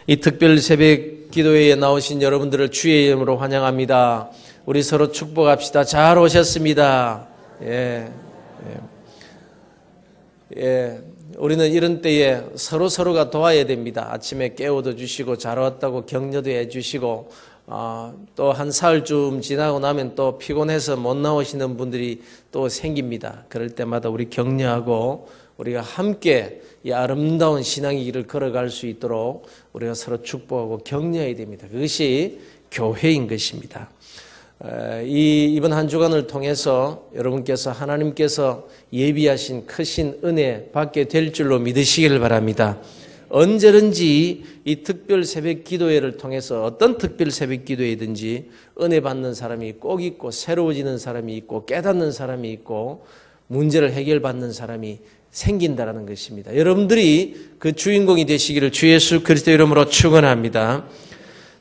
이 특별 새벽 기도회에 나오신 여러분들을 주의 이름으로 환영합니다. 우리 서로 축복합시다. 잘 오셨습니다. 우리는 이런 때에 서로가 도와야 됩니다. 아침에 깨워도 주시고 잘 왔다고 격려도 해주시고 또 한 사흘쯤 지나고 나면 또 피곤해서 못 나오시는 분들이 또 생깁니다. 그럴 때마다 우리 격려하고 우리가 함께 이 아름다운 신앙의 길을 걸어갈 수 있도록 우리가 서로 축복하고 격려해야 됩니다. 그것이 교회인 것입니다. 이번 한 주간을 통해서 여러분께서 하나님께서 예비하신 크신 은혜 받게 될 줄로 믿으시길 바랍니다. 언제든지 이 특별 새벽 기도회를 통해서 어떤 특별 새벽 기도회든지 은혜 받는 사람이 꼭 있고 새로워지는 사람이 있고 깨닫는 사람이 있고 문제를 해결받는 사람이 생긴다라는 것입니다. 여러분들이 그 주인공이 되시기를 주 예수 그리스도 이름으로 축원합니다.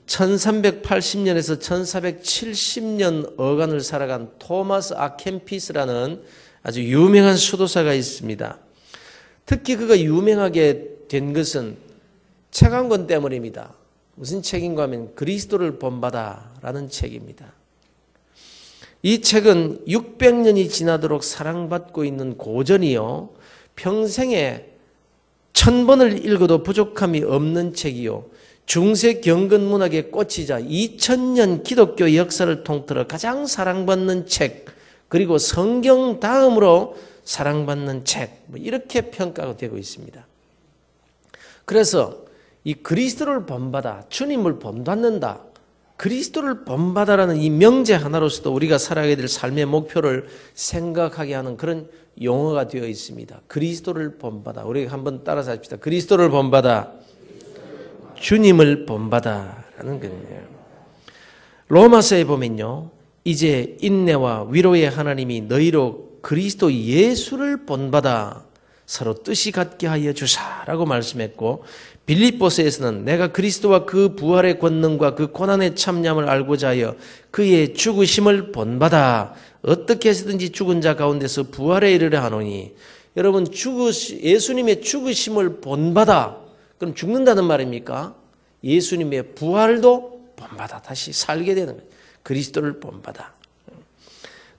1380년에서 1470년 어간을 살아간 토마스 아켄피스라는 아주 유명한 수도사가 있습니다. 특히 그가 유명하게 된 것은 책 한 권 때문입니다. 무슨 책인가 하면 그리스도를 본받아라는 책입니다. 이 책은 600년이 지나도록 사랑받고 있는 고전이요, 평생에 1000번을 읽어도 부족함이 없는 책이요, 중세 경건 문학의 꽃이자 2000년 기독교 역사를 통틀어 가장 사랑받는 책, 그리고 성경 다음으로 사랑받는 책, 이렇게 평가가 되고 있습니다. 그래서 이 그리스도를 본받아, 주님을 본받는다, 그리스도를 본받아라는 이 명제 하나로서도 우리가 살아가야 될 삶의 목표를 생각하게 하는 그런 용어가 되어 있습니다. 그리스도를 본받아. 우리 한번 따라서 합시다. 그리스도를 본받아, 주님을 본받아라는 거예요. 로마서에 보면요, 이제 인내와 위로의 하나님이 너희로 그리스도 예수를 본받아 서로 뜻이 같게 하여 주사라고 말씀했고, 빌립보서에서는 내가 그리스도와 그 부활의 권능과 그 고난의 참념을 알고자 하여 그의 죽으심을 본받아 어떻게 해서든지 죽은 자 가운데서 부활에 이르려 하노니. 여러분, 예수님의 죽으심을 본받아, 그럼 죽는다는 말입니까? 예수님의 부활도 본받아 다시 살게 되는 거예요. 그리스도를 본받아.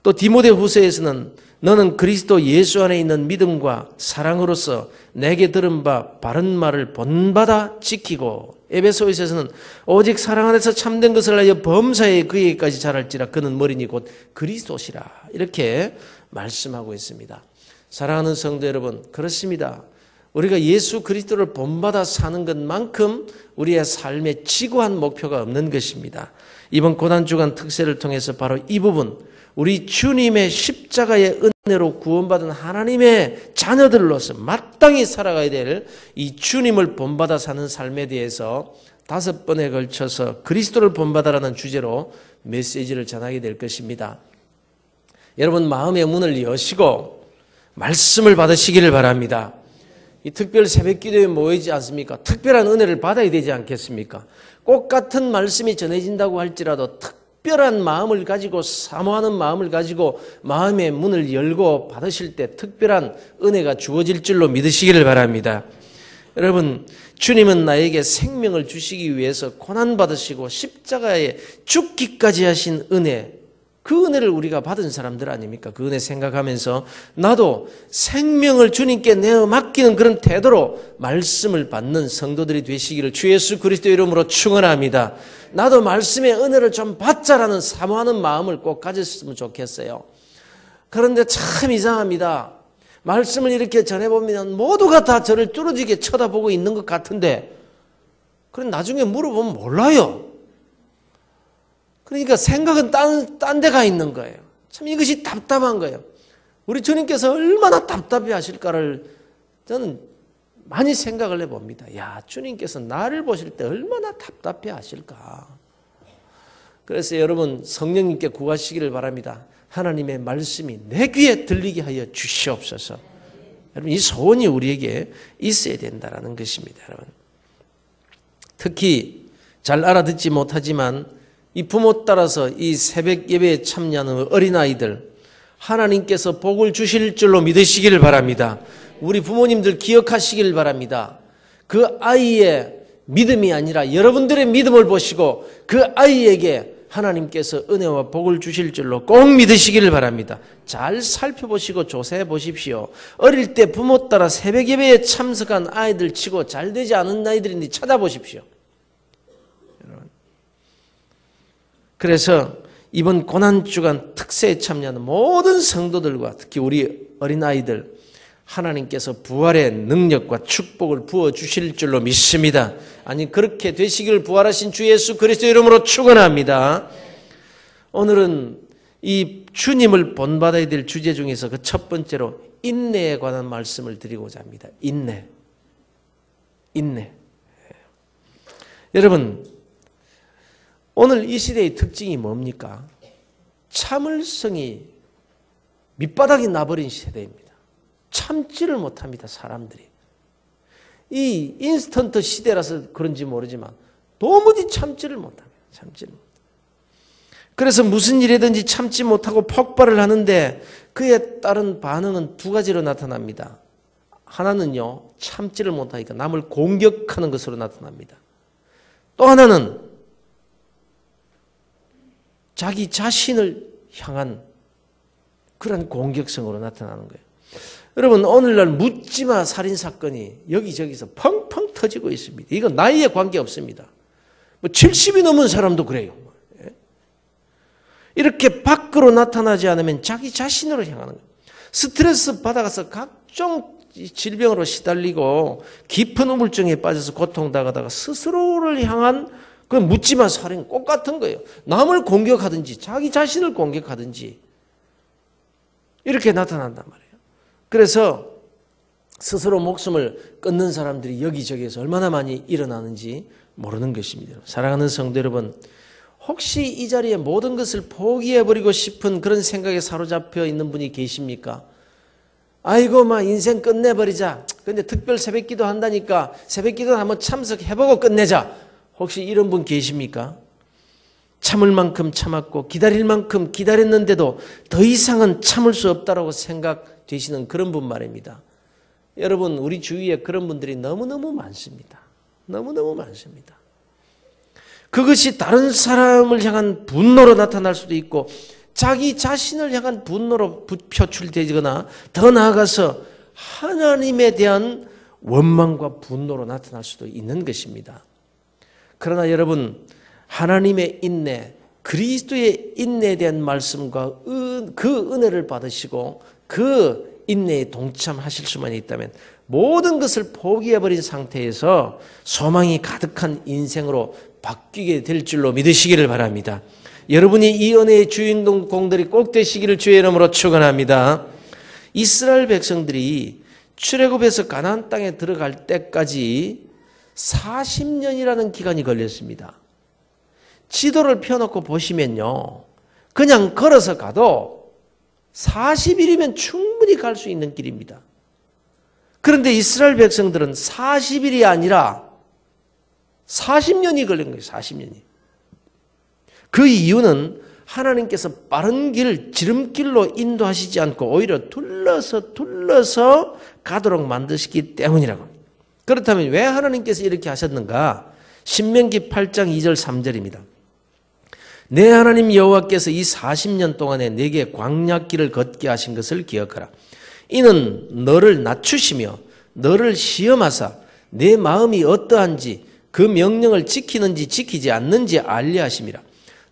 또 디모데후서에서는 너는 그리스도 예수 안에 있는 믿음과 사랑으로서 내게 들은 바 바른 말을 본받아 지키고, 에베소서에서는 오직 사랑 안에서 참된 것을 하여 범사에 그에게까지 자랄지라 그는 머리니 곧 그리스도시라, 이렇게 말씀하고 있습니다. 사랑하는 성도 여러분, 그렇습니다. 우리가 예수 그리스도를 본받아 사는 것만큼 우리의 삶에 지고한 목표가 없는 것입니다. 이번 고난주간 특세를 통해서 바로 이 부분, 우리 주님의 십자가의 은혜로 구원받은 하나님의 자녀들로서 마땅히 살아가야 될 이 주님을 본받아 사는 삶에 대해서 5번에 걸쳐서 그리스도를 본받아라는 주제로 메시지를 전하게 될 것입니다. 여러분, 마음의 문을 여시고 말씀을 받으시기를 바랍니다. 이 특별 새벽 기도에 모이지 않습니까? 특별한 은혜를 받아야 되지 않겠습니까? 꼭 같은 말씀이 전해진다고 할지라도 특별한 마음을 가지고, 사모하는 마음을 가지고 마음의 문을 열고 받으실 때 특별한 은혜가 주어질 줄로 믿으시기를 바랍니다. 여러분, 주님은 나에게 생명을 주시기 위해서 고난받으시고 십자가에 죽기까지 하신 은혜, 그 은혜를 우리가 받은 사람들 아닙니까? 그 은혜 생각하면서 나도 생명을 주님께 내어 맡기는 그런 태도로 말씀을 받는 성도들이 되시기를 주 예수 그리스도 이름으로 축원합니다. 나도 말씀의 은혜를 좀 받자라는 사모하는 마음을 꼭 가졌으면 좋겠어요. 그런데 참 이상합니다. 말씀을 이렇게 전해보면 모두가 다 저를 뚫어지게 쳐다보고 있는 것 같은데, 그럼 나중에 물어보면 몰라요. 그러니까 생각은 딴 데가 있는 거예요. 참 이것이 답답한 거예요. 우리 주님께서 얼마나 답답해 하실까를 저는 많이 생각을 해봅니다. 야, 주님께서 나를 보실 때 얼마나 답답해 하실까. 그래서 여러분, 성령님께 구하시기를 바랍니다. 하나님의 말씀이 내 귀에 들리게 하여 주시옵소서. 여러분, 이 소원이 우리에게 있어야 된다는 것입니다. 여러분, 특히 잘 알아듣지 못하지만 이 부모 따라서 이 새벽 예배에 참여하는 어린아이들, 하나님께서 복을 주실 줄로 믿으시기를 바랍니다. 우리 부모님들 기억하시기를 바랍니다. 그 아이의 믿음이 아니라 여러분들의 믿음을 보시고 그 아이에게 하나님께서 은혜와 복을 주실 줄로 꼭 믿으시기를 바랍니다. 잘 살펴보시고 조사해 보십시오. 어릴 때 부모 따라 새벽 예배에 참석한 아이들 치고 잘 되지 않은 아이들인지 찾아보십시오. 그래서 이번 고난주간 특세에 참여하는 모든 성도들과 특히 우리 어린아이들, 하나님께서 부활의 능력과 축복을 부어주실 줄로 믿습니다. 아니 그렇게 되시길 부활하신 주 예수 그리스도 이름으로 축원합니다. 오늘은 이 주님을 본받아야 될 주제 중에서 그 첫 번째로 인내에 관한 말씀을 드리고자 합니다. 인내. 여러분, 오늘 이 시대의 특징이 뭡니까? 참을성이 밑바닥이 나버린 세대입니다. 참지를 못합니다, 사람들이. 이 인스턴트 시대라서 그런지 모르지만 도무지 참지를 못합니다. 그래서 무슨 일이든지 참지 못하고 폭발을 하는데 그에 따른 반응은 두 가지로 나타납니다. 하나는요, 참지를 못하니까 남을 공격하는 것으로 나타납니다. 또 하나는 자기 자신을 향한 그런 공격성으로 나타나는 거예요. 여러분, 오늘날 묻지마 살인사건이 여기저기서 펑펑 터지고 있습니다. 이건 나이에 관계없습니다. 70이 넘은 사람도 그래요. 이렇게 밖으로 나타나지 않으면 자기 자신으로 향하는 거예요. 스트레스 받아가서 각종 질병으로 시달리고 깊은 우울증에 빠져서 고통당하다가 스스로를 향한 그 묻지마 살인 꼭 같은 거예요. 남을 공격하든지 자기 자신을 공격하든지 이렇게 나타난단 말이에요. 그래서 스스로 목숨을 끊는 사람들이 여기저기에서 얼마나 많이 일어나는지 모르는 것입니다. 사랑하는 성도 여러분, 혹시 이 자리에 모든 것을 포기해버리고 싶은 그런 생각에 사로잡혀 있는 분이 계십니까? 아이고 막 인생 끝내버리자. 근데 특별 새벽기도 한다니까 새벽기도 한번 참석해보고 끝내자. 혹시 이런 분 계십니까? 참을 만큼 참았고 기다릴 만큼 기다렸는데도 더 이상은 참을 수 없다라고 생각되시는 그런 분 말입니다. 여러분, 우리 주위에 그런 분들이 너무너무 많습니다. 너무너무 많습니다. 그것이 다른 사람을 향한 분노로 나타날 수도 있고 자기 자신을 향한 분노로 표출되거나 더 나아가서 하나님에 대한 원망과 분노로 나타날 수도 있는 것입니다. 그러나 여러분, 하나님의 인내, 그리스도의 인내에 대한 말씀과 그 은혜를 받으시고 그 인내에 동참하실 수만 있다면 모든 것을 포기해버린 상태에서 소망이 가득한 인생으로 바뀌게 될 줄로 믿으시기를 바랍니다. 여러분이 이 은혜의 주인공들이 꼭 되시기를 주의 이름으로 축원합니다. 이스라엘 백성들이 출애굽에서 가나안 땅에 들어갈 때까지 40년이라는 기간이 걸렸습니다. 지도를 펴놓고 보시면요, 그냥 걸어서 가도 40일이면 충분히 갈 수 있는 길입니다. 그런데 이스라엘 백성들은 40일이 아니라 40년이 걸린 거예요. 40년이. 그 이유는 하나님께서 빠른 길, 지름길로 인도하시지 않고 오히려 둘러서 가도록 만드시기 때문이라고 합니다. 그렇다면 왜 하나님께서 이렇게 하셨는가? 신명기 8장 2절 3절입니다. 내 하나님 여호와께서 이 40년 동안에 내게 광야길을 걷게 하신 것을 기억하라. 이는 너를 낮추시며 너를 시험하사 내 마음이 어떠한지 그 명령을 지키는지 지키지 않는지 알려 하심이라.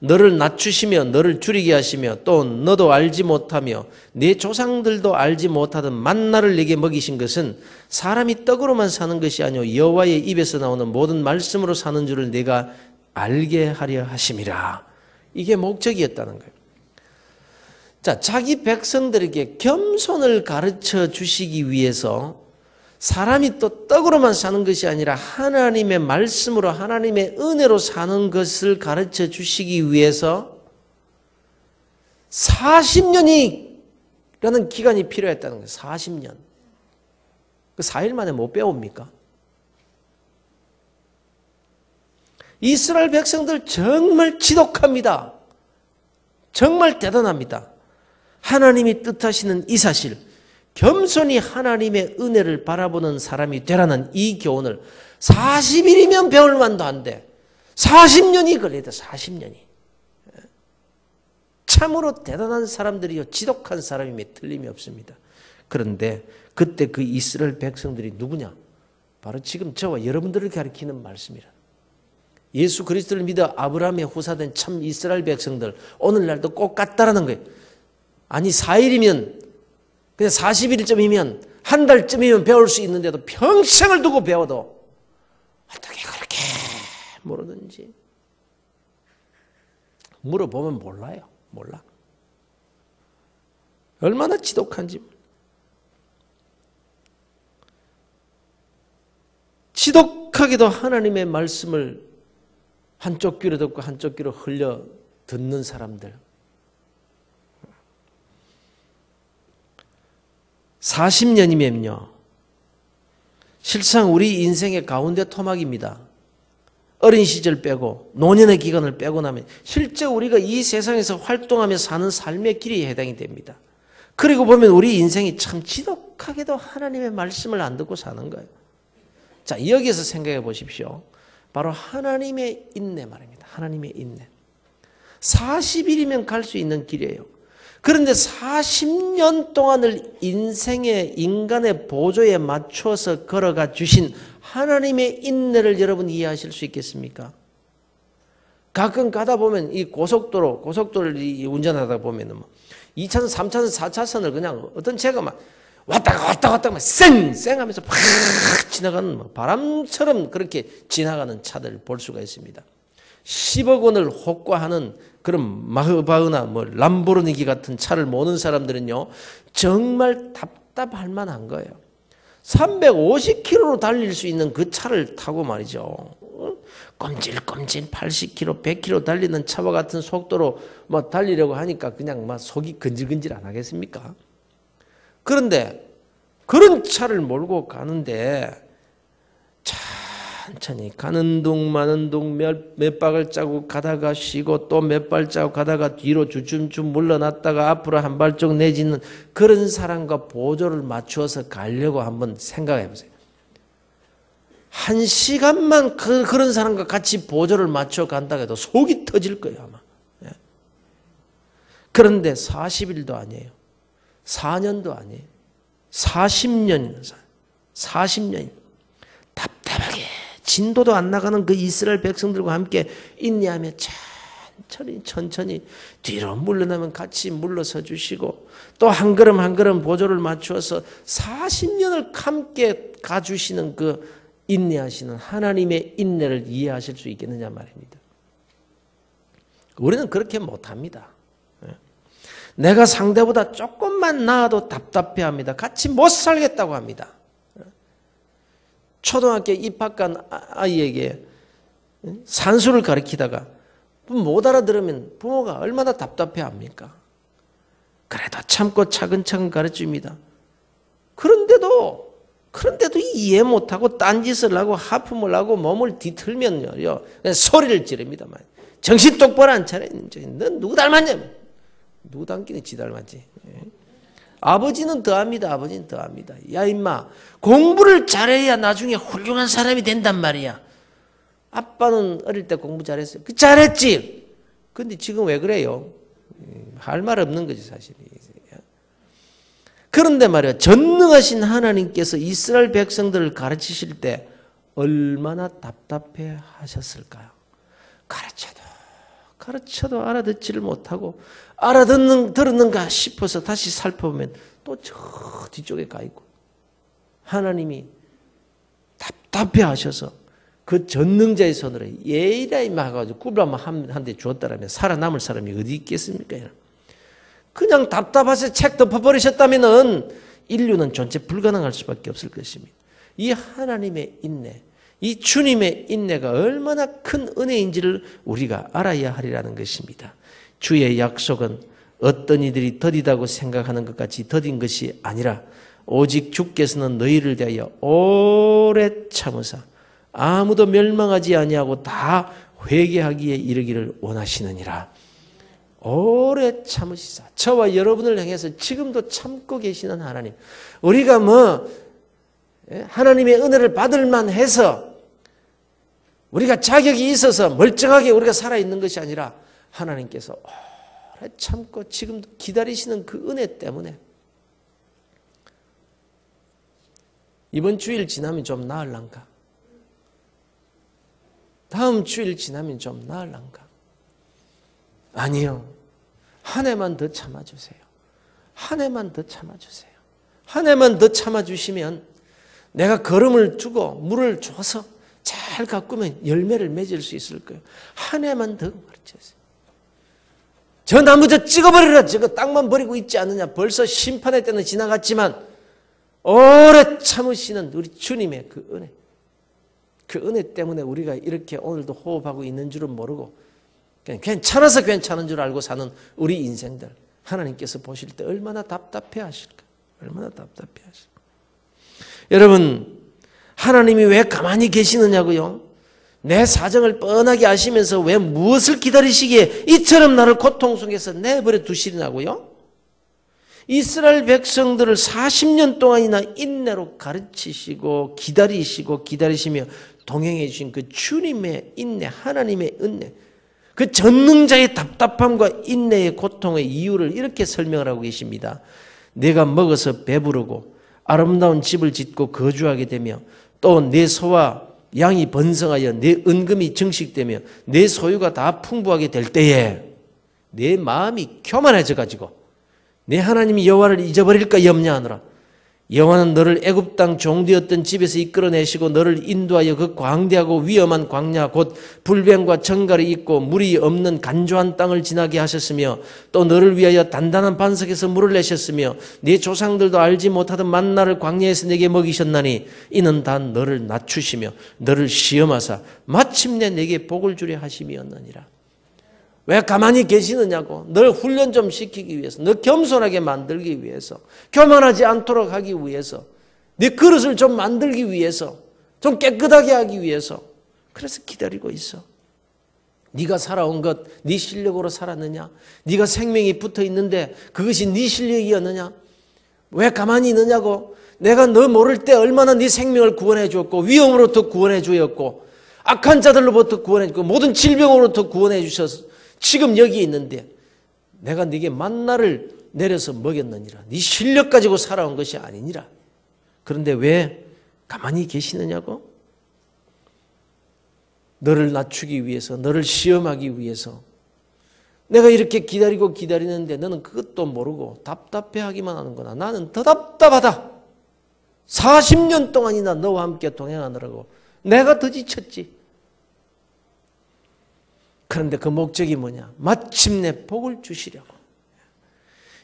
너를 낮추시며 너를 줄이게 하시며 또 너도 알지 못하며 내 조상들도 알지 못하던 만나를 내게 먹이신 것은 사람이 떡으로만 사는 것이 아니오 여호와의 입에서 나오는 모든 말씀으로 사는 줄을 내가 알게 하려 하심이라. 이게 목적이었다는 거예요. 자, 자기 백성들에게 겸손을 가르쳐 주시기 위해서 사람이 또 떡으로만 사는 것이 아니라 하나님의 말씀으로 하나님의 은혜로 사는 것을 가르쳐 주시기 위해서 40년이라는 기간이 필요했다는 거예요. 40년. 그 4일 만에 못 배웁니까? 이스라엘 백성들 정말 지독합니다. 정말 대단합니다. 하나님이 뜻하시는 이 사실, 겸손히 하나님의 은혜를 바라보는 사람이 되라는 이 교훈을 40일이면 배울 만도 한데 40년이 걸려도 40년이. 참으로 대단한 사람들이요, 지독한 사람임에 틀림이 없습니다. 그런데 그때 그 이스라엘 백성들이 누구냐? 바로 지금 저와 여러분들을 가리키는 말씀이라. 예수 그리스도를 믿어 아브라함의 후사된 참 이스라엘 백성들, 오늘날도 꼭 같다라는 거예요. 아니 4일이면, 그냥 41일쯤이면, 한 달쯤이면 배울 수 있는데도 평생을 두고 배워도 어떻게 그렇게 모르는지. 물어보면 몰라요. 몰라. 얼마나 지독한지. 지독하게도 하나님의 말씀을 한쪽 귀로 듣고 한쪽 귀로 흘려 듣는 사람들. 40년이면요. 실상 우리 인생의 가운데 토막입니다. 어린 시절 빼고 노년의 기간을 빼고 나면 실제 우리가 이 세상에서 활동하며 사는 삶의 길이 해당이 됩니다. 그리고 보면 우리 인생이 참 지독하게도 하나님의 말씀을 안 듣고 사는 거예요. 자, 여기에서 생각해 보십시오. 바로 하나님의 인내 말입니다. 하나님의 인내. 40일이면 갈 수 있는 길이에요. 그런데 40년 동안을 인간의 보조에 맞춰서 걸어가 주신 하나님의 인내를 여러분 이해하실 수 있겠습니까? 가끔 가다 보면 이 고속도로를 운전하다 보면은 2차선, 3차선, 4차선을 그냥 어떤 제가 막 왔다가 막 쌩 하면서 팍 지나가는 바람처럼 그렇게 지나가는 차들을 볼 수가 있습니다. 10억 원을 호가하는 그런 마흐바흐나 람보르니기 같은 차를 모는 사람들은요, 정말 답답할 만한 거예요. 350km로 달릴 수 있는 그 차를 타고 말이죠. 껌질껌질 80km, 100km 달리는 차와 같은 속도로 달리려고 하니까 그냥 속이 근질근질 안 하겠습니까? 그런데 그런 차를 몰고 가는데 천천히 가는 동 마는 동 몇 발자국 가다가 쉬고 또 몇 발자국 가다가 뒤로 주춤춤 물러났다가 앞으로 한 발짝 내딛는 그런 사람과 보조를 맞추어서 가려고 한번 생각해 보세요. 1시간만 그런 사람과 같이 보조를 맞춰 간다고 해도 속이 터질 거예요 아마. 그런데 40일도 아니에요. 4년도 아니에요. 40년입니다. 40년. 답답하게 진도도 안 나가는 그 이스라엘 백성들과 함께 인내하며 천천히 뒤로 물러나면 같이 물러서 주시고 또 한 걸음 한 걸음 보조를 맞추어서 40년을 함께 가주시는 그 인내하시는 하나님의 인내를 이해하실 수 있겠느냐 말입니다. 우리는 그렇게 못합니다. 내가 상대보다 조금만 나아도 답답해합니다. 같이 못 살겠다고 합니다. 초등학교 입학한 아이에게 산수를 가르치다가 못 알아들으면 부모가 얼마나 답답해합니까? 그래도 참고 차근차근 가르칩니다. 그런데도 이해 못하고 딴짓을 하고 하품을 하고 몸을 뒤틀면요 소리를 지릅니다. 정신 똑바로 안 차려. 넌 누구 닮았냐? 누구 닮기는 지 닮았지. 아버지는 더합니다. 아버지는 더합니다. 야 임마, 공부를 잘해야 나중에 훌륭한 사람이 된단 말이야. 아빠는 어릴 때 공부 잘했어요. 잘했지. 근데 지금 왜 그래요? 할 말 없는 거지 사실. 그런데 말이야, 전능하신 하나님께서 이스라엘 백성들을 가르치실 때 얼마나 답답해 하셨을까요? 가르쳐도 알아듣지를 못하고 들었는가 싶어서 다시 살펴보면 또 저 뒤쪽에 가 있고 하나님이 답답해 하셔서 그 전능자의 손으로 예이라이 막아가지고 꿀밤 한 대 주었다라면 살아남을 사람이 어디 있겠습니까? 그냥 답답해서 책 덮어버리셨다면 인류는 존재 불가능할 수밖에 없을 것입니다. 이 하나님의 인내, 이 주님의 인내가 얼마나 큰 은혜인지를 우리가 알아야 하리라는 것입니다. 주의 약속은 어떤 이들이 더디다고 생각하는 것 같이 더딘 것이 아니라 오직 주께서는 너희를 대하여 오래 참으사 아무도 멸망하지 아니하고 다 회개하기에 이르기를 원하시느니라. 오래 참으시사 저와 여러분을 향해서 지금도 참고 계시는 하나님. 우리가 뭐 하나님의 은혜를 받을 만해서 우리가 자격이 있어서 멀쩡하게 우리가 살아있는 것이 아니라 하나님께서 오래 참고 지금도 기다리시는 그 은혜 때문에 이번 주일 지나면 좀 나을란가? 다음 주일 지나면 좀 나을란가? 아니요. 한 해만 더 참아주세요. 한 해만 더 참아주세요. 한 해만 더 참아주시면 내가 걸음을 주고 물을 줘서 잘 가꾸면 열매를 맺을 수 있을 거예요. 한 해만 더 가르쳐주세요. 저 나무 저 찍어버리라. 저거 땅만 버리고 있지 않느냐. 벌써 심판의 때는 지나갔지만 오래 참으시는 우리 주님의 그 은혜. 그 은혜 때문에 우리가 이렇게 오늘도 호흡하고 있는 줄은 모르고 그냥 괜찮아서 괜찮은 줄 알고 사는 우리 인생들. 하나님께서 보실 때 얼마나 답답해 하실까. 얼마나 답답해 하실까. 여러분, 하나님이 왜 가만히 계시느냐고요? 내 사정을 뻔하게 아시면서 왜 무엇을 기다리시기에 이처럼 나를 고통 속에서 내버려 두시냐고요? 이스라엘 백성들을 40년 동안이나 인내로 가르치시고 기다리시며 동행해 주신 그 주님의 인내, 하나님의 은혜, 그 전능자의 답답함과 인내의 고통의 이유를 이렇게 설명을 하고 계십니다. 내가 먹어서 배부르고 아름다운 집을 짓고 거주하게 되며 또 내 소와 양이 번성하여 내 은금이 증식되며 내 소유가 다 풍부하게 될 때에 내 마음이 교만해져 가지고 내 하나님 여호와를 잊어버릴까 염려하노라. 여호와는 너를 애굽 땅 종되었던 집에서 이끌어내시고 너를 인도하여 그 광대하고 위험한 광야 곧 불뱀과 정갈이 있고 물이 없는 간조한 땅을 지나게 하셨으며 또 너를 위하여 단단한 반석에서 물을 내셨으며 네 조상들도 알지 못하던 만나를 광야에서 내게 먹이셨나니 이는 다 너를 낮추시며 너를 시험하사 마침내 내게 복을 주려 하심이었느니라. 왜 가만히 계시느냐고. 널 훈련 좀 시키기 위해서, 너 겸손하게 만들기 위해서, 교만하지 않도록 하기 위해서, 네 그릇을 좀 만들기 위해서, 좀 깨끗하게 하기 위해서. 그래서 기다리고 있어. 네가 살아온 것 네 실력으로 살았느냐? 네가 생명이 붙어 있는데 그것이 네 실력이었느냐? 왜 가만히 있느냐고. 내가 너 모를 때 얼마나 네 생명을 구원해 주었고 위험으로부터 구원해 주었고 악한 자들로부터 구원해 주고 모든 질병으로부터 구원해 주셔서 지금 여기 있는데 내가 네게 만나를 내려서 먹였느니라. 네 실력 가지고 살아온 것이 아니니라. 그런데 왜 가만히 계시느냐고? 너를 낮추기 위해서, 너를 시험하기 위해서. 내가 이렇게 기다리는데 너는 그것도 모르고 답답해하기만 하는구나. 나는 더 답답하다. 40년 동안이나 너와 함께 동행하느라고 내가 더 지쳤지. 그런데 그 목적이 뭐냐? 마침내 복을 주시려고.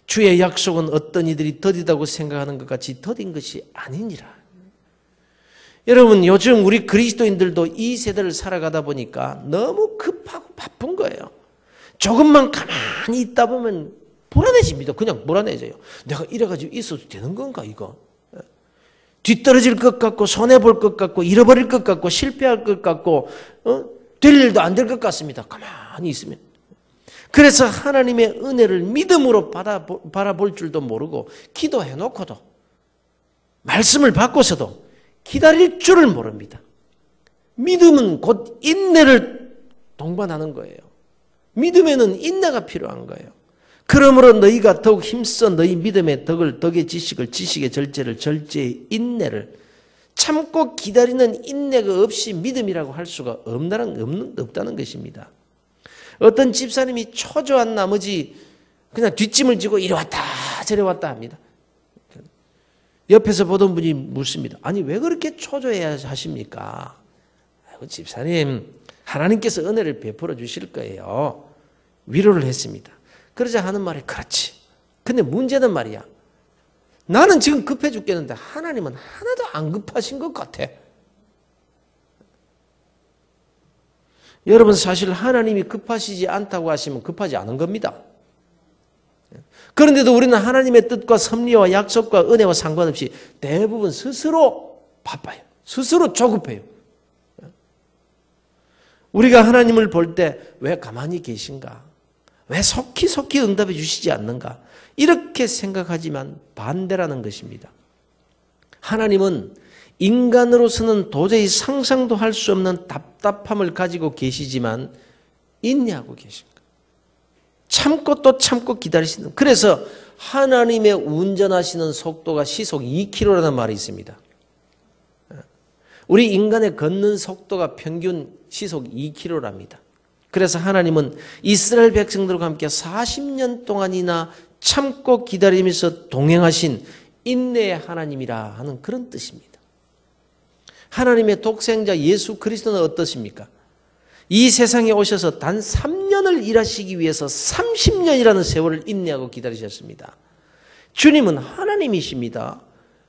주의 약속은 어떤 이들이 더디다고 생각하는 것 같이 더딘 것이 아니니라. 여러분, 요즘 우리 그리스도인들도 이 세대를 살아가다 보니까 너무 급하고 바쁜 거예요. 조금만 가만히 있다 보면 불안해집니다. 그냥 불안해져요. 내가 이래가지고 있어도 되는 건가 이거? 뒤떨어질 것 같고 손해볼 것 같고 잃어버릴 것 같고 실패할 것 같고 될 일도 안 될 것 같습니다. 가만히 있으면. 그래서 하나님의 은혜를 믿음으로 바라볼 줄도 모르고 기도해놓고도 말씀을 받고서도 기다릴 줄을 모릅니다. 믿음은 곧 인내를 동반하는 거예요. 믿음에는 인내가 필요한 거예요. 그러므로 너희가 더욱 힘써 너희 믿음의 덕의 지식의 절제의 인내를 참고 기다리는 인내가 없이 믿음이라고 할 수가 없다는 것입니다. 어떤 집사님이 초조한 나머지 그냥 뒷짐을 지고 이리 왔다 저리 왔다 합니다. 옆에서 보던 분이 묻습니다. 아니 왜 그렇게 초조해야 하십니까? 아이고, 집사님 하나님께서 은혜를 베풀어 주실 거예요. 위로를 했습니다. 그러자 하는 말이 그렇지. 근데 문제는 말이야. 나는 지금 급해 죽겠는데 하나님은 하나도 안 급하신 것 같아. 여러분 사실 하나님이 급하시지 않다고 하시면 급하지 않은 겁니다. 그런데도 우리는 하나님의 뜻과 섭리와 약속과 은혜와 상관없이 대부분 스스로 바빠요. 스스로 조급해요. 우리가 하나님을 볼 때 왜 가만히 계신가? 왜 속히 응답해 주시지 않는가? 이렇게 생각하지만 반대라는 것입니다. 하나님은 인간으로서는 도저히 상상도 할 수 없는 답답함을 가지고 계시지만 인내하고 계신 거예요. 참고 또 참고 기다리시는. 그래서 하나님의 운전하시는 속도가 시속 2km라는 말이 있습니다. 우리 인간의 걷는 속도가 평균 시속 2km랍니다. 그래서 하나님은 이스라엘 백성들과 함께 40년 동안이나 참고 기다리면서 동행하신 인내의 하나님이라 하는 그런 뜻입니다. 하나님의 독생자 예수 그리스도는 어떠십니까? 이 세상에 오셔서 단 3년을 일하시기 위해서 30년이라는 세월을 인내하고 기다리셨습니다. 주님은 하나님이십니다.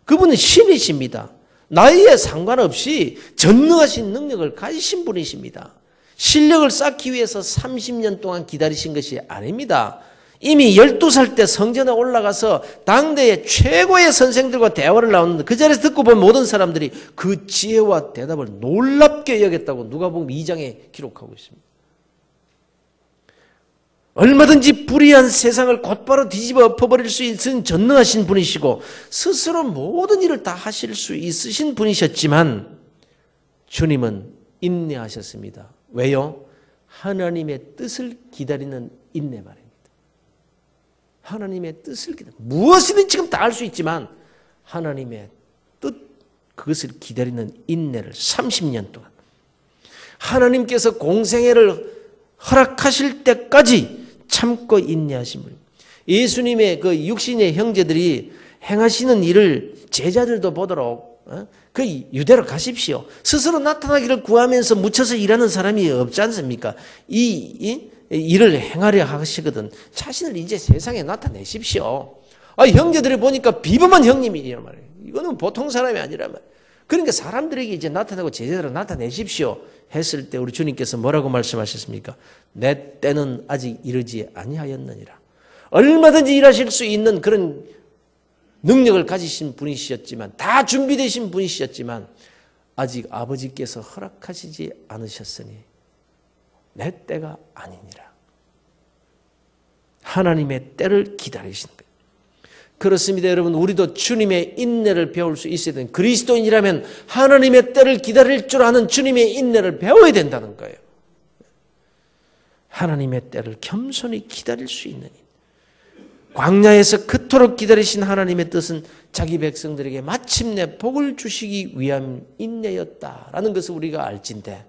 그분은 신이십니다. 나이에 상관없이 전능하신 능력을 가지신 분이십니다. 실력을 쌓기 위해서 30년 동안 기다리신 것이 아닙니다. 이미 12살 때 성전에 올라가서 당대의 최고의 선생들과 대화를 나누는데 그 자리에서 듣고 본 모든 사람들이 그 지혜와 대답을 놀랍게 여겼다고 누가복음 2장에 기록하고 있습니다. 얼마든지 불의한 세상을 곧바로 뒤집어 엎어버릴 수 있는 전능하신 분이시고 스스로 모든 일을 다 하실 수 있으신 분이셨지만 주님은 인내하셨습니다. 왜요? 하나님의 뜻을 기다리는 인내 말입니다. 하나님의 뜻을 기다려. 무엇이든 지금 다 할 수 있지만 하나님의 뜻, 그것을 기다리는 인내를 30년 동안. 하나님께서 공생애를 허락하실 때까지 참고 인내하신 분입니다. 예수님의 그 육신의 형제들이 행하시는 일을 제자들도 보도록 그 유대로 가십시오. 스스로 나타나기를 구하면서 묻혀서 일하는 사람이 없지 않습니까? 이 일을 행하려 하시거든 자신을 이제 세상에 나타내십시오. 형제들이 보니까 비범한 형님이란 말이에요. 이거는 보통 사람이 아니란 말이에요. 그러니까 사람들에게 이제 나타내고 제자들을 나타내십시오 했을 때 우리 주님께서 뭐라고 말씀하셨습니까? 내 때는 아직 이르지 아니하였느니라. 얼마든지 일하실 수 있는 그런 능력을 가지신 분이셨지만 다 준비되신 분이셨지만 아직 아버지께서 허락하시지 않으셨으니 내 때가 아니니라. 하나님의 때를 기다리시는 거예요. 그렇습니다, 여러분. 우리도 주님의 인내를 배울 수 있어야 되는 그리스도인이라면 하나님의 때를 기다릴 줄 아는 주님의 인내를 배워야 된다는 거예요. 하나님의 때를 겸손히 기다릴 수 있는 광야에서 그토록 기다리신 하나님의 뜻은 자기 백성들에게 마침내 복을 주시기 위한 인내였다라는 것을 우리가 알진대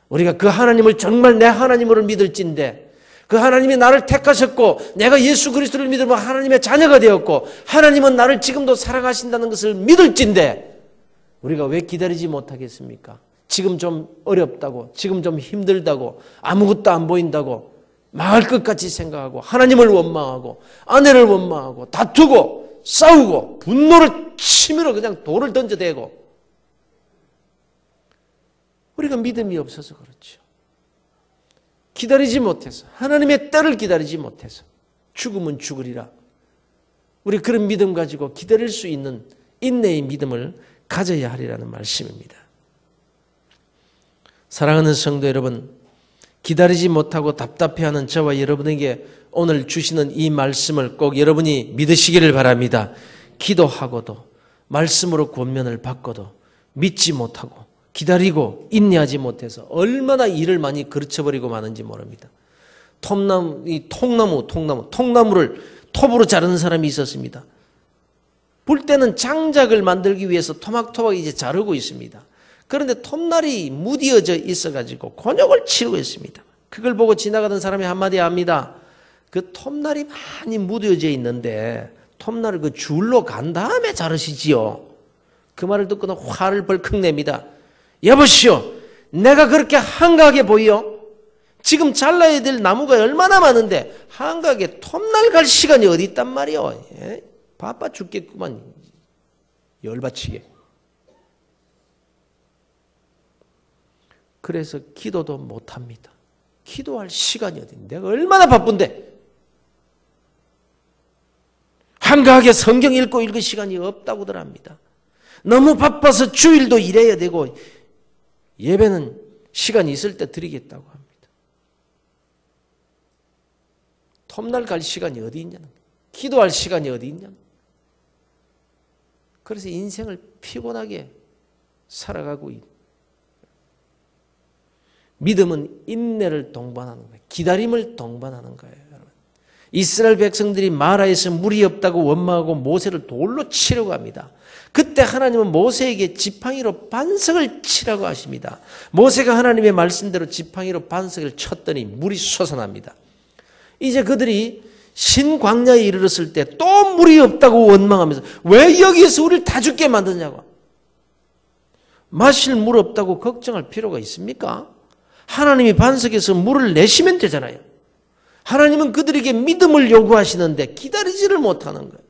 우리가 그 하나님을 정말 내 하나님으로 믿을진대 그 하나님이 나를 택하셨고 내가 예수 그리스도를 믿으면 하나님의 자녀가 되었고 하나님은 나를 지금도 사랑하신다는 것을 믿을진대 우리가 왜 기다리지 못하겠습니까? 지금 좀 어렵다고 지금 좀 힘들다고 아무것도 안 보인다고 망할 것 같이 생각하고 하나님을 원망하고 아내를 원망하고 다투고 싸우고 분노를 치밀어 그냥 돌을 던져대고 우리가 믿음이 없어서 그렇죠. 기다리지 못해서 하나님의 때를 기다리지 못해서 죽으면 죽으리라. 우리 그런 믿음 가지고 기다릴 수 있는 인내의 믿음을 가져야 하리라는 말씀입니다. 사랑하는 성도 여러분, 기다리지 못하고 답답해하는 저와 여러분에게 오늘 주시는 이 말씀을 꼭 여러분이 믿으시기를 바랍니다. 기도하고도 말씀으로 권면을 받고도 믿지 못하고 기다리고 인내하지 못해서 얼마나 일을 많이 그르쳐버리고 마는지 모릅니다. 통나무를 톱으로 자르는 사람이 있었습니다. 볼 때는 장작을 만들기 위해서 토막토막 이제 자르고 있습니다. 그런데 톱날이 무디어져 있어가지고 곤욕을 치르고 있습니다. 그걸 보고 지나가던 사람이 한마디 합니다. 그 톱날이 많이 무디어져 있는데 톱날을 그 줄로 간 다음에 자르시지요. 그 말을 듣고는 화를 벌컥 냅니다. 여보시오, 내가 그렇게 한가하게 보여? 지금 잘라야 될 나무가 얼마나 많은데 한가하게 톱날 갈 시간이 어디 있단 말이오. 예? 바빠 죽겠구만. 열받치게. 그래서 기도도 못합니다. 기도할 시간이 어디 내가 얼마나 바쁜데 한가하게 성경 읽고 읽을 시간이 없다고들 합니다. 너무 바빠서 주일도 일해야 되고 예배는 시간이 있을 때 드리겠다고 합니다. 험날 갈 시간이 어디 있냐는 거예요. 기도할 시간이 어디 있냐는 거예요. 그래서 인생을 피곤하게 살아가고 있는. 믿음은 인내를 동반하는 거예요. 기다림을 동반하는 거예요. 여러분. 이스라엘 백성들이 마라에서 물이 없다고 원망하고 모세를 돌로 치려고 합니다. 그때 하나님은 모세에게 지팡이로 반석을 치라고 하십니다. 모세가 하나님의 말씀대로 지팡이로 반석을 쳤더니 물이 솟아납니다. 이제 그들이 신광야에 이르렀을 때 또 물이 없다고 원망하면서 왜 여기에서 우리를 다 죽게 만드냐고. 마실 물 없다고 걱정할 필요가 있습니까? 하나님이 반석에서 물을 내시면 되잖아요. 하나님은 그들에게 믿음을 요구하시는데 기다리지를 못하는 거예요.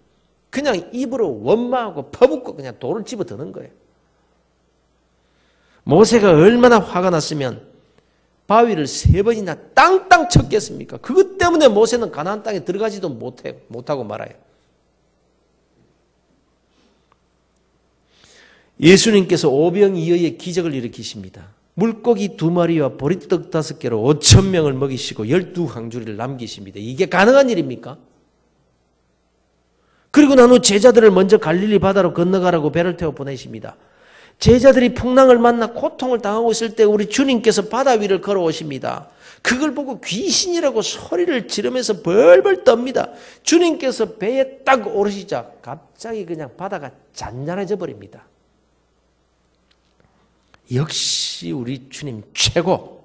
그냥 입으로 원망하고 퍼붓고 그냥 돌을 집어드는 거예요. 모세가 얼마나 화가 났으면 바위를 3번이나 땅땅 쳤겠습니까? 그것 때문에 모세는 가나안 땅에 들어가지도 못하고 말아요. 예수님께서 오병이어의 기적을 일으키십니다. 물고기 2마리와 보리떡 5개로 5,000명을 먹이시고 12광주리를 남기십니다. 이게 가능한 일입니까? 그리고 난 후 제자들을 먼저 갈릴리 바다로 건너가라고 배를 태워 보내십니다. 제자들이 풍랑을 만나 고통을 당하고 있을 때 우리 주님께서 바다 위를 걸어오십니다. 그걸 보고 귀신이라고 소리를 지르면서 벌벌 떱니다. 주님께서 배에 딱 오르시자 갑자기 그냥 바다가 잔잔해져 버립니다. 역시 우리 주님 최고.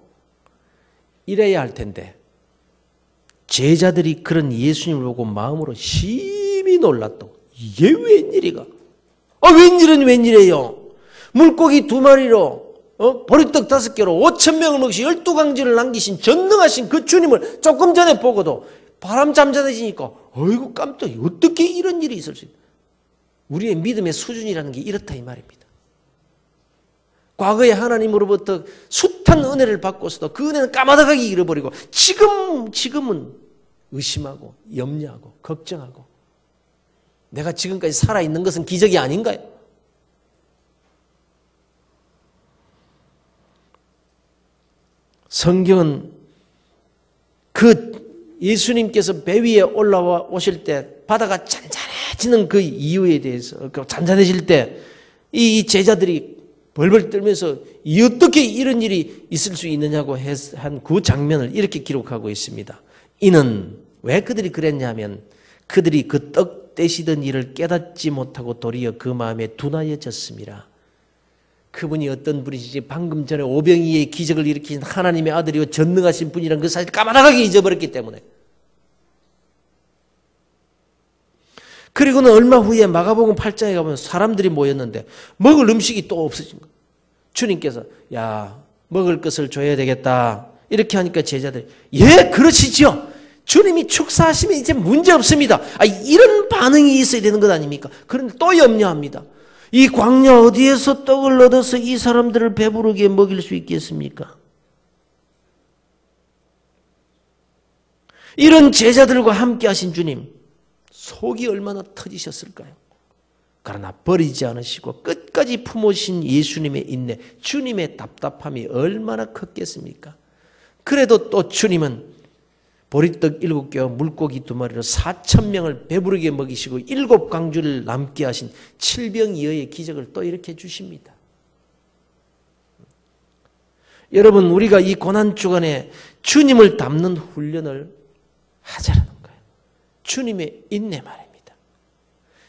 이래야 할 텐데 제자들이 그런 예수님을 보고 마음으로 심히 놀랐다고. 이게 웬일이가? 웬일이에요? 물고기 2마리로 보리떡 5개로 5,000명을 먹이시 12강지를 남기신 전능하신 그 주님을 조금 전에 보고도 바람 잠잠해지니까 어이구 깜짝이야. 어떻게 이런 일이 있을 수 있나? 우리의 믿음의 수준이라는 게 이렇다 이 말입니다. 과거에 하나님으로부터 숱한 은혜를 받고서도 그 은혜는 까마득하게 잃어버리고 지금은 의심하고 염려하고 걱정하고 내가 지금까지 살아있는 것은 기적이 아닌가요? 성경은 그 예수님께서 배 위에 올라와 오실 때 바다가 잔잔해지는 그 이유에 대해서 잔잔해질 때 이 제자들이 벌벌 떨면서 어떻게 이런 일이 있을 수 있느냐고 한 그 장면을 이렇게 기록하고 있습니다. 이는 왜 그들이 그랬냐면 그들이 그 떡 떼시던 일을 깨닫지 못하고 도리어 그 마음에 둔하여졌습니다. 그분이 어떤 분이시지 방금 전에 오병이의 기적을 일으킨 하나님의 아들이요 전능하신 분이란 그 사실을 까마득하게 잊어버렸기 때문에. 그리고는 얼마 후에 마가복음 8장에 가보면 사람들이 모였는데 먹을 음식이 또 없어진 거예요. 주님께서 야 먹을 것을 줘야 되겠다 이렇게 하니까 제자들이 예 그러시죠. 주님이 축사하시면 이제 문제 없습니다. 이런 반응이 있어야 되는 것 아닙니까? 그런데 또 염려합니다. 이 광야 어디에서 떡을 얻어서 이 사람들을 배부르게 먹일 수 있겠습니까? 이런 제자들과 함께 하신 주님 속이 얼마나 터지셨을까요? 그러나 버리지 않으시고 끝까지 품으신 예수님의 인내, 주님의 답답함이 얼마나 컸겠습니까? 그래도 또 주님은 보리떡 7개와 물고기 2마리로 4,000명을 배부르게 먹이시고 7광주를 남게 하신 칠병이어의 기적을 또 이렇게 주십니다. 여러분 우리가 이 고난주간에 주님을 닮는 훈련을 하자라는 거예요. 주님의 인내 말입니다.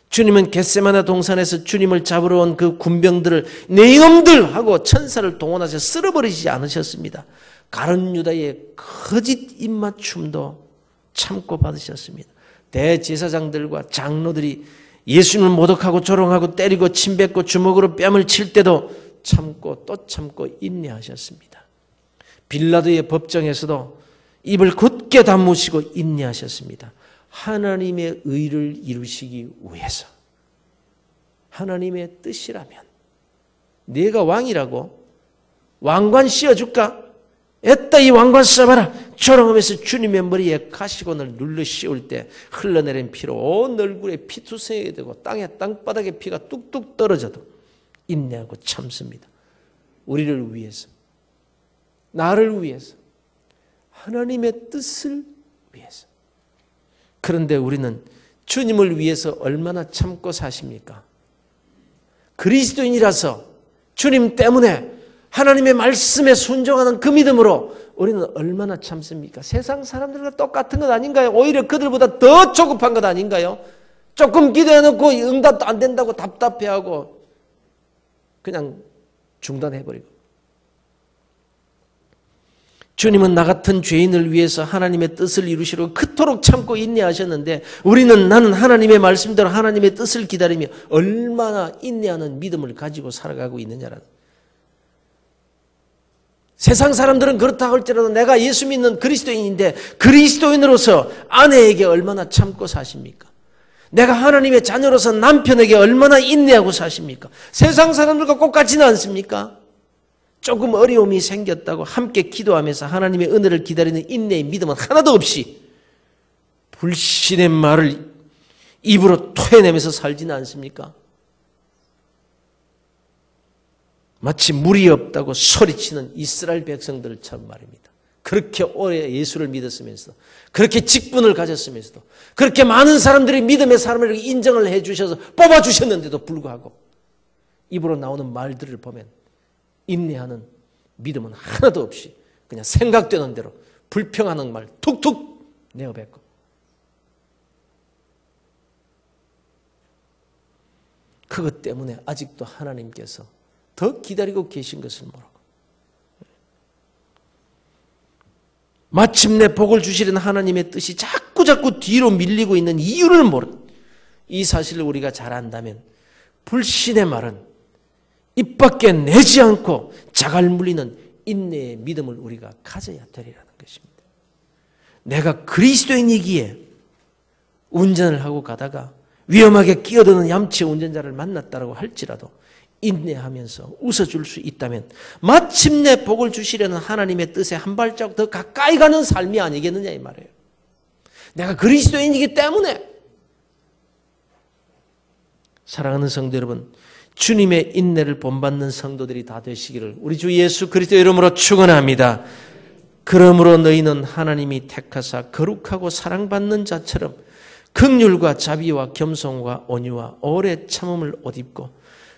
주님은 겟세마네 동산에서 주님을 잡으러 온 그 군병들을 네 이놈들 하고 천사를 동원하셔 쓸어버리지 않으셨습니다. 가룟 유다의 거짓 입맞춤도 참고 받으셨습니다. 대제사장들과 장로들이 예수님을 모독하고 조롱하고 때리고 침뱉고 주먹으로 뺨을 칠 때도 참고 또 참고 인내하셨습니다. 빌라도의 법정에서도 입을 굳게 다무시고 인내하셨습니다. 하나님의 의를 이루시기 위해서 하나님의 뜻이라면 네가 왕이라고 왕관 씌워줄까? 애따 이 왕관 써봐라. 조롱하면서 주님의 머리에 가시관을 눌러 씌울 때 흘러내린 피로 온 얼굴에 피투성이게 되고 땅바닥에 피가 뚝뚝 떨어져도 인내하고 참습니다. 우리를 위해서, 나를 위해서, 하나님의 뜻을 위해서. 그런데 우리는 주님을 위해서 얼마나 참고 사십니까? 그리스도인이라서 주님 때문에 하나님의 말씀에 순종하는 그 믿음으로 우리는 얼마나 참습니까? 세상 사람들과 똑같은 것 아닌가요? 오히려 그들보다 더 조급한 것 아닌가요? 조금 기도해놓고 응답도 안 된다고 답답해하고 그냥 중단해버리고. 주님은 나 같은 죄인을 위해서 하나님의 뜻을 이루시려고 그토록 참고 인내하셨는데 우리는 나는 하나님의 말씀대로 하나님의 뜻을 기다리며 얼마나 인내하는 믿음을 가지고 살아가고 있느냐라는. 세상 사람들은 그렇다 할지라도 내가 예수 믿는 그리스도인인데 그리스도인으로서 아내에게 얼마나 참고 사십니까? 내가 하나님의 자녀로서 남편에게 얼마나 인내하고 사십니까? 세상 사람들과 똑같지는 않습니까? 조금 어려움이 생겼다고 함께 기도하면서 하나님의 은혜를 기다리는 인내의 믿음은 하나도 없이 불신의 말을 입으로 토해내면서 살지는 않습니까? 마치 물이 없다고 소리치는 이스라엘 백성들처럼 말입니다. 그렇게 오래 예수를 믿었으면서도 그렇게 직분을 가졌으면서도 그렇게 많은 사람들이 믿음의 사람을 인정을 해주셔서 뽑아주셨는데도 불구하고 입으로 나오는 말들을 보면 인내하는 믿음은 하나도 없이 그냥 생각되는 대로 불평하는 말 툭툭 내어뱉고 그것 때문에 아직도 하나님께서 더 기다리고 계신 것을 모르고 마침내 복을 주시려는 하나님의 뜻이 자꾸 뒤로 밀리고 있는 이유를 모르는 이 사실을 우리가 잘 안다면 불신의 말은 입 밖에 내지 않고 자갈 물리는 인내의 믿음을 우리가 가져야 되리라는 것입니다. 내가 그리스도인이기에 운전을 하고 가다가 위험하게 끼어드는 얌체 운전자를 만났다고 할지라도 인내하면서 웃어줄 수 있다면 마침내 복을 주시려는 하나님의 뜻에 한 발자국 더 가까이 가는 삶이 아니겠느냐 이 말이에요. 내가 그리스도인이기 때문에. 사랑하는 성도 여러분, 주님의 인내를 본받는 성도들이 다 되시기를 우리 주 예수 그리스도 이름으로 축원합니다. 그러므로 너희는 하나님이 택하사 거룩하고 사랑받는 자처럼 긍휼과 자비와 겸손과 온유와 오래 참음을 옷 입고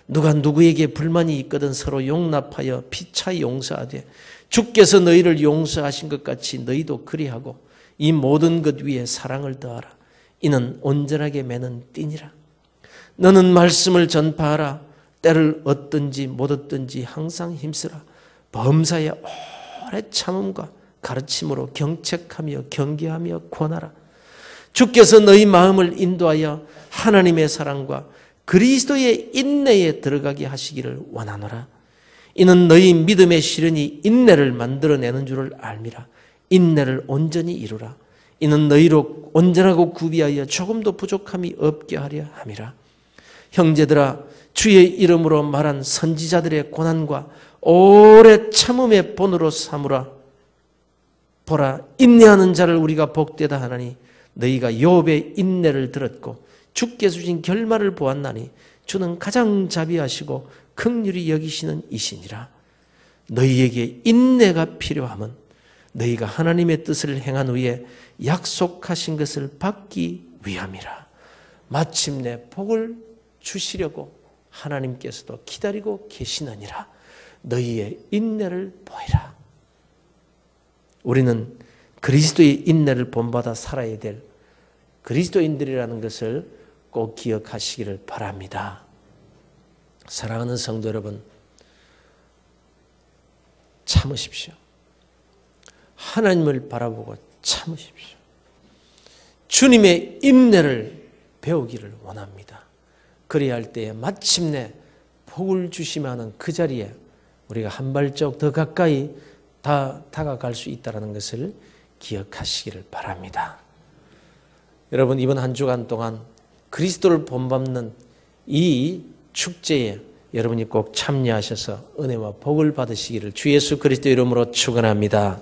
누가 누구에게 불만이 있거든 서로 용납하여 피차 용서하되 주께서 너희를 용서하신 것 같이 너희도 그리하고 이 모든 것 위에 사랑을 더하라. 이는 온전하게 매는 띠니라. 너는 말씀을 전파하라. 때를 얻든지 못 얻든지 항상 힘쓰라. 범사에 오래 참음과 가르침으로 경책하며 경계하며 권하라. 주께서 너희 마음을 인도하여 하나님의 사랑과 그리스도의 인내에 들어가게 하시기를 원하노라. 이는 너희 믿음의 시련이 인내를 만들어내는 줄을 알미라. 인내를 온전히 이루라. 이는 너희로 온전하고 구비하여 조금도 부족함이 없게 하려 함이라. 형제들아, 주의 이름으로 말한 선지자들의 고난과 오래 참음의 본으로 삼으라. 보라, 인내하는 자를 우리가 복되다 하나니 너희가 욥의 인내를 들었고 주께서 주신 결말을 보았나니 주는 가장 자비하시고 긍휼히 여기시는 이시니라. 너희에게 인내가 필요함은 너희가 하나님의 뜻을 행한 후에 약속하신 것을 받기 위함이라. 마침내 복을 주시려고 하나님께서도 기다리고 계시느니라. 너희의 인내를 보이라. 우리는 그리스도의 인내를 본받아 살아야 될 그리스도인들이라는 것을 꼭 기억하시기를 바랍니다. 사랑하는 성도 여러분, 참으십시오. 하나님을 바라보고 참으십시오. 주님의 인내를 배우기를 원합니다. 그래야 할 때에 마침내 복을 주시며 하는 그 자리에 우리가 한 발자국 더 가까이 다가갈 수 있다는 것을 기억하시기를 바랍니다. 여러분, 이번 한 주간 동안 그리스도를 본받는 이 축제에 여러분이 꼭 참여하셔서 은혜와 복을 받으시기를 주 예수 그리스도 이름으로 축원합니다.